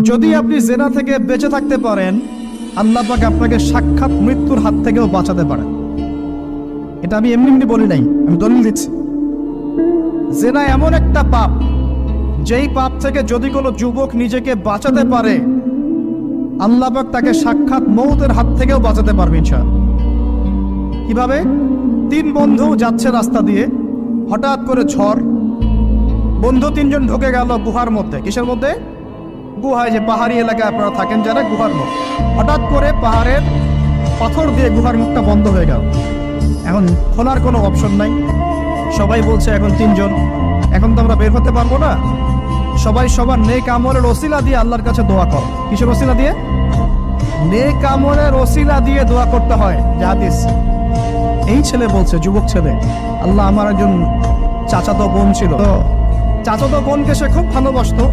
যদি আপনি জেনা থেকে বেঁচে থাকতে পারেন, আল্লাহ পাক আপনাকে সাক্ষাৎ মৃত্যুর হাত থেকেও বাঁচাতে পারেন। এটা আমি এমনি এমনি বলি নাই, আমি দলিল দিচ্ছি। জেনা এমন একটা পাপ, যেই পাপ থেকে যদি কোনো যুবক নিজেকে বাঁচাতে পারে, আল্লাহ পাক তাকে সাক্ষাৎ মৌতের হাত থেকেও বাঁচাতে পারবে ইনশাআল্লাহ। কিভাবে? 3 বন্ধু যাচ্ছে রাস্তা দিয়ে, হঠাৎ করে ঝড়, বন্ধু 3 জন ঢুকে গেল গুহার মধ্যে। কিসের মধ্যে? গুহায়, যে পাহাড়ি এলাকায় আপনারা থাকেন যারা, গুহার মুখ। হঠাৎ করে পাহাড়ের পাথর দিয়ে গুহার মুখটা বন্ধ হয়ে গেল। এখন খোলার কোনো অপশন নাই। সবাই বলছে এখন 3 জন, এখন তো আমরা বের হতে পারবো না। সবাই সবার নেক আমলের ওসিলা দিয়ে আল্লাহর কাছে দোয়া কর। কিসের ওসিলা দিয়ে? নেক আমলের ওসিলা দিয়ে দোয়া করতে হয়। হাদিস। এই ছেলে বলছে, যুবক ছেলে, আল্লাহ, আমার একজন চাচাতো বোন ছিল, তো চাচাতো বোনকে সে খুব ভালোবাসতো,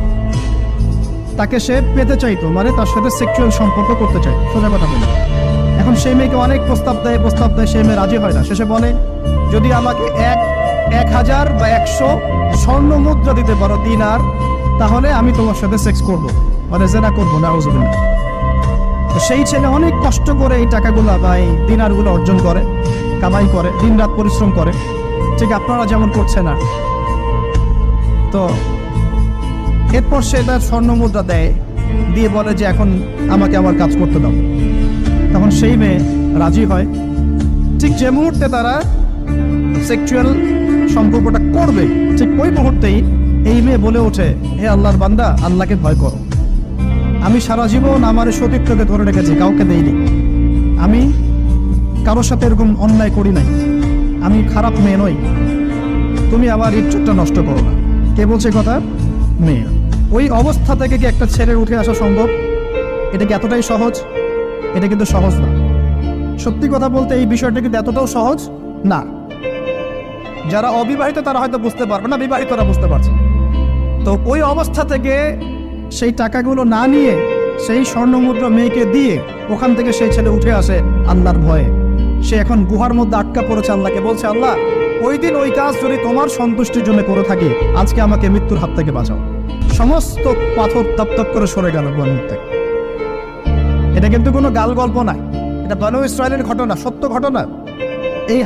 তাকে সে পেতে চাইতো, মানে তার সাথে সেক্সুয়াল সম্পর্ক করতে চাই, সোজা কথা বলে। এখন সেই মেয়েকে অনেক প্রস্তাব দেয়, সেই মেয়ে রাজি হয় না। শেষে বলে, যদি আমাকে 1000 বা 100 স্বর্ণ মুদ্রা দিতে পারো, দিনার, তাহলে আমি তোমার সাথে সেক্স করবো, মানে জেনা করবো না। সেই ছেলে অনেক কষ্ট করে এই টাকাগুলো বা এই দিনারগুলো অর্জন করে, কামাই করে, দিনরাত পরিশ্রম করে, ঠিক আপনারা যেমন করছে না। তো এরপর সে তার স্বর্ণ মুদ্রা দেয়, দিয়ে বলে যে এখন আমাকে আমার কাজ করতে দাও। তখন সেই মেয়ে রাজি হয়। ঠিক যে মুহূর্তে তারা সেক্সুয়াল সম্পর্কটা করবে, ঠিক ওই মুহূর্তেই এই মেয়ে বলে ওঠে, হে আল্লাহর বান্দা, আল্লাহকে ভয় করো। আমি সারা জীবন আমার সতীত্বকে ধরে রেখেছি, কাউকে দেইনি। আমি কারোর সাথে এরকম অন্যায় করি নাই, আমি খারাপ মেয়ে নই, তুমি আমার ইজ্জতটা নষ্ট করো না। কে বলছে কথা? মেয়ে। ওই অবস্থা থেকে কি একটা ছেলের উঠে আসা সম্ভব? এটা কি এতটাই সহজ? এটা কিন্তু সহজ না। সত্যি কথা বলতে এই বিষয়টা কিন্তু এতটাও সহজ না। যারা অবিবাহিত তারা হয়তো বুঝতে পারবে না, বিবাহিতরা বুঝতে পারছে। তো ওই অবস্থা থেকে সেই টাকাগুলো না নিয়ে সেই স্বর্ণমুদ্রা মেয়েকে দিয়ে ওখান থেকে সেই ছেলে উঠে আসে আল্লাহর ভয়ে। সে এখন গুহার মধ্যে আটকা পড়েছে, আল্লাহকে বলছে, আল্লাহ, ওই দিন ওই কাজ যদি তোমার সন্তুষ্টির জন্য করে থাকি, আজকে আমাকে মৃত্যুর হাত থেকে বাঁচাও। সমস্ত পাথর তপ করে সরে গেল গুহার মুখ থেকে। এটা কিন্তু কোনো গাল গল্প নয়, এটা বনু ইসরাইলের ঘটনা, সত্য ঘটনা। এই